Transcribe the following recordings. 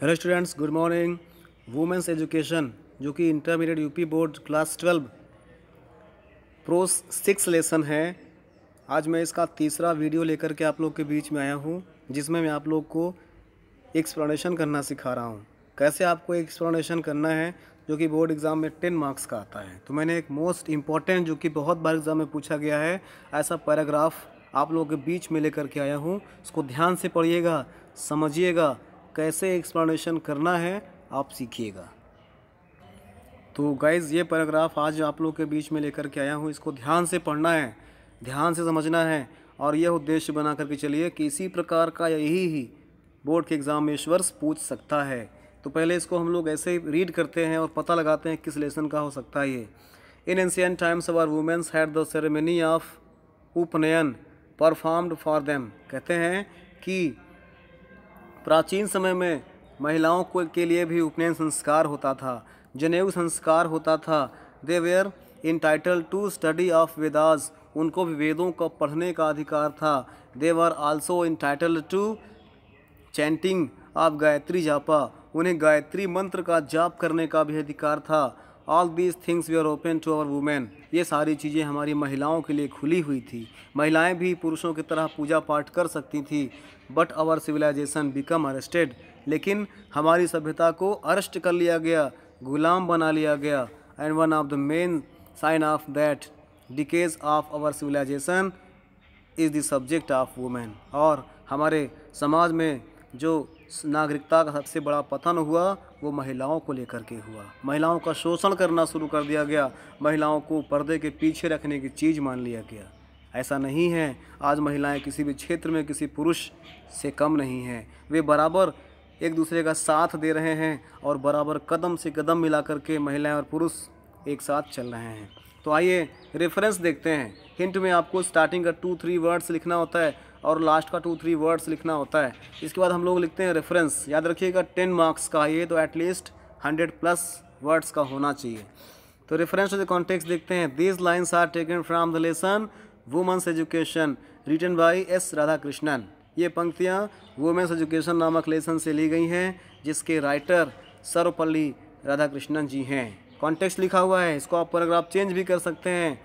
Hello students, good morning. Women's education जो कि intermediate UP board class 12 pros 6 lesson है। आज मैं इसका तीसरा वीडियो लेकर के आप लोग के बीच में आया हूँ, जिसमें मैं आप लोग को एक्सप्लेनेशन करना सिखा रहा हूँ। कैसे आपको एक्सप्लेनेशन करना है जो कि बोर्ड एग्ज़ाम में 10 मार्क्स का आता है। तो मैंने एक मोस्ट इम्पॉर्टेंट जो कि बहुत बार एग्ज़ाम में पूछा गया है ऐसा पैराग्राफ आप लोगों के बीच में लेकर के आया हूँ। उसको ध्यान से पढ़िएगा, समझिएगा, कैसे एक्सप्लेनेशन करना है आप सीखिएगा। तो गाइज़, ये पैराग्राफ आज आप लोग के बीच में लेकर के आया हूँ। इसको ध्यान से पढ़ना है, ध्यान से समझना है और यह उद्देश्य बना करके चलिए कि इसी प्रकार का यही ही बोर्ड के एग्ज़ाम में ईश्वर पूछ सकता है। तो पहले इसको हम लोग ऐसे ही रीड करते हैं और पता लगाते हैं किस लेसन का हो सकता है ये। In ancient times our womens had the ceremony of upanayana performed for them. कहते हैं कि प्राचीन समय में महिलाओं को के लिए भी उपनयन संस्कार होता था, जनेऊ संस्कार होता था। They were entitled to study of Vedas. उनको भी वेदों को पढ़ने का अधिकार था। They were also entitled to chanting of Gayatri japa. उन्हें गायत्री मंत्र का जाप करने का भी अधिकार था। All these things we are open to our women. ये सारी चीज़ें हमारी महिलाओं के लिए खुली हुई थी। महिलाएं भी पुरुषों की तरह पूजा पाठ कर सकती थी। But our civilization become arrested. लेकिन हमारी सभ्यता को अरेस्ट कर लिया गया, गुलाम बना लिया गया। And one of the main sign of that decays of our civilization is the subject of women. और हमारे समाज में जो नागरिकता का सबसे बड़ा पतन हुआ वो महिलाओं को लेकर के हुआ। महिलाओं का शोषण करना शुरू कर दिया गया, महिलाओं को पर्दे के पीछे रखने की चीज़ मान लिया गया। ऐसा नहीं है। आज महिलाएं किसी भी क्षेत्र में किसी पुरुष से कम नहीं हैं। वे बराबर एक दूसरे का साथ दे रहे हैं और बराबर कदम से कदम मिला करके महिलाएं और पुरुष एक साथ चल रहे हैं। तो आइए रेफरेंस देखते हैं। हिंट में आपको स्टार्टिंग का 2-3 वर्ड्स लिखना होता है और लास्ट का 2-3 वर्ड्स लिखना होता है। इसके बाद हम लोग लिखते हैं रेफरेंस। याद रखिएगा 10 मार्क्स का ये तो एटलीस्ट 100+ वर्ड्स का होना चाहिए। तो रेफरेंस टू द कॉन्टेक्स्ट देखते हैं। These lines are taken from the lesson womens education written by S Radhakrishnan. ये पंक्तियाँ वुमेन्स एजुकेशन नामक लेसन से ली गई हैं, जिसके राइटर सर्वपल्ली राधाकृष्णन जी हैं। कॉन्टेक्स्ट लिखा हुआ है, इसको आप पैराग्राफ चेंज भी कर सकते हैं।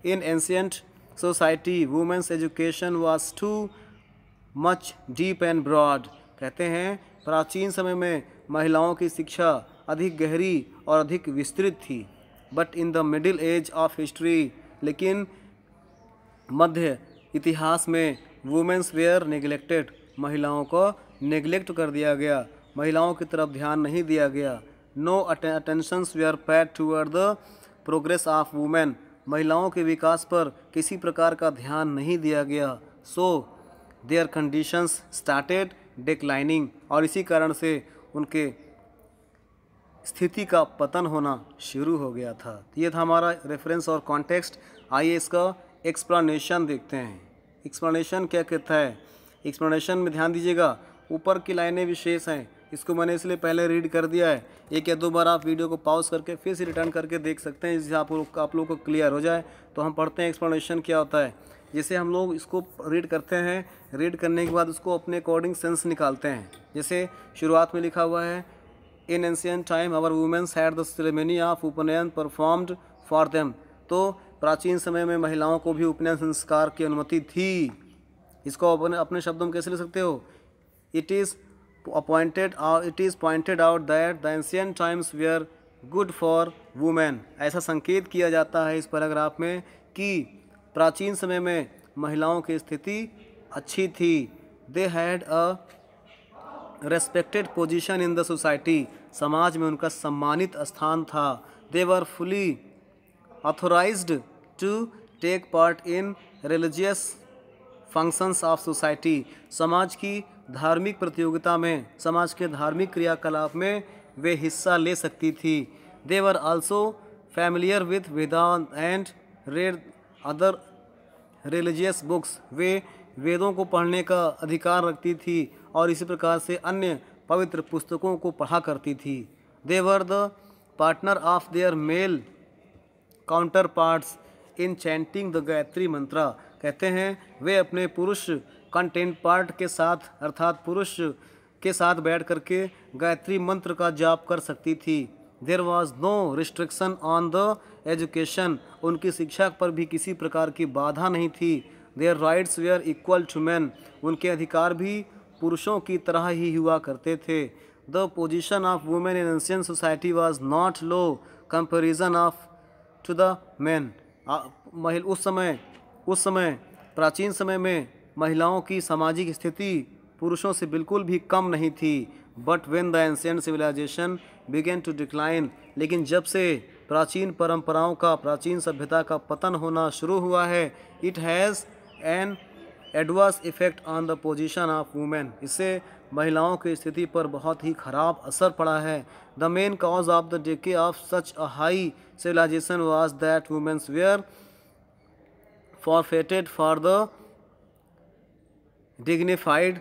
In ancient society womens education was too much deep and broad. कहते हैं प्राचीन समय में महिलाओं की शिक्षा अधिक गहरी और अधिक विस्तृत थी। But in the middle age of history, लेकिन मध्य इतिहास में वुमेन्स वेयर नेग्लेक्टेड। महिलाओं को नेग्लेक्ट कर दिया गया, महिलाओं की तरफ ध्यान नहीं दिया गया। No attentions were paid toward the progress of women. महिलाओं के विकास पर किसी प्रकार का ध्यान नहीं दिया गया। So their conditions started declining. और इसी कारण से उनके स्थिति का पतन होना शुरू हो गया था। ये था हमारा रेफरेंस और कॉन्टेक्स्ट। आइए इसका एक्सप्लेनेशन देखते हैं। एक्सप्लेनेशन क्या कहता है? एक्सप्लेनेशन में ध्यान दीजिएगा, ऊपर की लाइनें विशेष हैं। इसको मैंने इसलिए पहले रीड कर दिया है। एक या दो बार आप वीडियो को पॉज करके फिर से रिटर्न करके देख सकते हैं, जिससे आप लोग को क्लियर हो जाए। तो हम पढ़ते हैं एक्सप्लेनेशन क्या होता है। जैसे हम लोग इसको रीड करते हैं, रीड करने के बाद उसको अपने अकॉर्डिंग सेंस निकालते हैं। जैसे शुरुआत में लिखा हुआ है, in ancient time our womens had the ceremony of upanayana performed for them. तो प्राचीन समय में महिलाओं को भी उपनयन संस्कार की अनुमति थी। इसको अपने शब्दों में कैसे लिख सकते हो? It is pointed out that the ancient times were good for women. ऐसा संकेत किया जाता है इस पैराग्राफ में कि प्राचीन समय में महिलाओं की स्थिति अच्छी थी। They had a respected position in the society. समाज में उनका सम्मानित स्थान था। They were fully authorised to take part in religious functions of society. समाज की धार्मिक प्रतियोगिता में, समाज के धार्मिक क्रियाकलाप में वे हिस्सा ले सकती थी। They were also familiar with Vedanta and read other religious books. वे वेदों को पढ़ने का अधिकार रखती थी और इसी प्रकार से अन्य पवित्र पुस्तकों को पढ़ा करती थी। They were the partner of their male counterparts in chanting the Gayatri mantra. कहते हैं वे अपने पुरुष कंटेंट पार्ट के साथ अर्थात पुरुष के साथ बैठ करके गायत्री मंत्र का जाप कर सकती थी। There was no restriction on the education, उनकी शिक्षा पर भी किसी प्रकार की बाधा नहीं थी। Their rights were equal to man, उनके अधिकार भी पुरुषों की तरह ही हुआ करते थे। The position of women in ancient society was not low comparison of to the man, उस समय प्राचीन समय में महिलाओं की सामाजिक स्थिति पुरुषों से बिल्कुल भी कम नहीं थी। But when the ancient civilization began to decline, लेकिन जब से प्राचीन परंपराओं का, प्राचीन सभ्यता का पतन होना शुरू हुआ है, it has an adverse effect on the position of women, इससे महिलाओं की स्थिति पर बहुत ही खराब असर पड़ा है। The main cause of the decay of such a high civilisation was that womens were forfeited for the dignified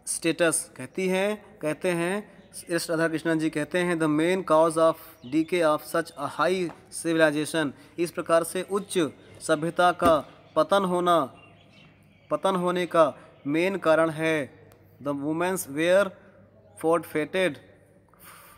status. कहते हैं एस राधा कृष्णन जी कहते हैं the main cause of decay of such a high civilisation, इस प्रकार से उच्च सभ्यता का पतन होने का मेन कारण है the women's were forfeited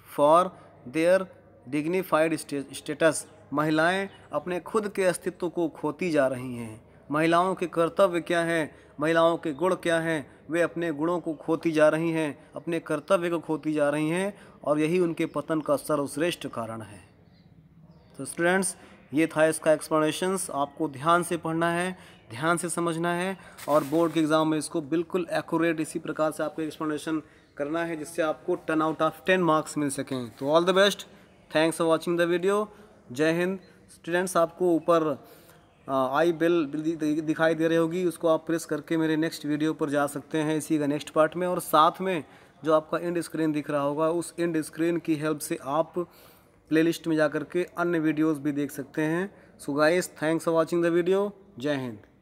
for their dignified status, महिलाएं अपने खुद के अस्तित्व को खोती जा रही हैं। महिलाओं के कर्तव्य क्या हैं, महिलाओं के गुण क्या हैं, वे अपने गुणों को खोती जा रही हैं, अपने कर्तव्य को खोती जा रही हैं, और यही उनके पतन का सर्वश्रेष्ठ कारण है। तो स्टूडेंट्स, ये था इसका एक्सप्लेनेशंस। आपको ध्यान से पढ़ना है, ध्यान से समझना है, और बोर्ड के एग्ज़ाम में इसको बिल्कुल एक्यूरेट इसी प्रकार से आपको एक्सप्लेनेशन करना है, जिससे आपको 10 आउट ऑफ 10 मार्क्स मिल सकें। तो all the best, thanks for watching the video. जय हिंद। स्टूडेंट्स, आपको ऊपर आई बेल दिखाई दे रही होगी, उसको आप प्रेस करके मेरे नेक्स्ट वीडियो पर जा सकते हैं इसी का नेक्स्ट पार्ट में, और साथ में जो आपका एंड स्क्रीन दिख रहा होगा, उस एंड स्क्रीन की हेल्प से आप प्लेलिस्ट में जा कर के अन्य वीडियोस भी देख सकते हैं। So guys, thanks for watching the video. जय हिंद।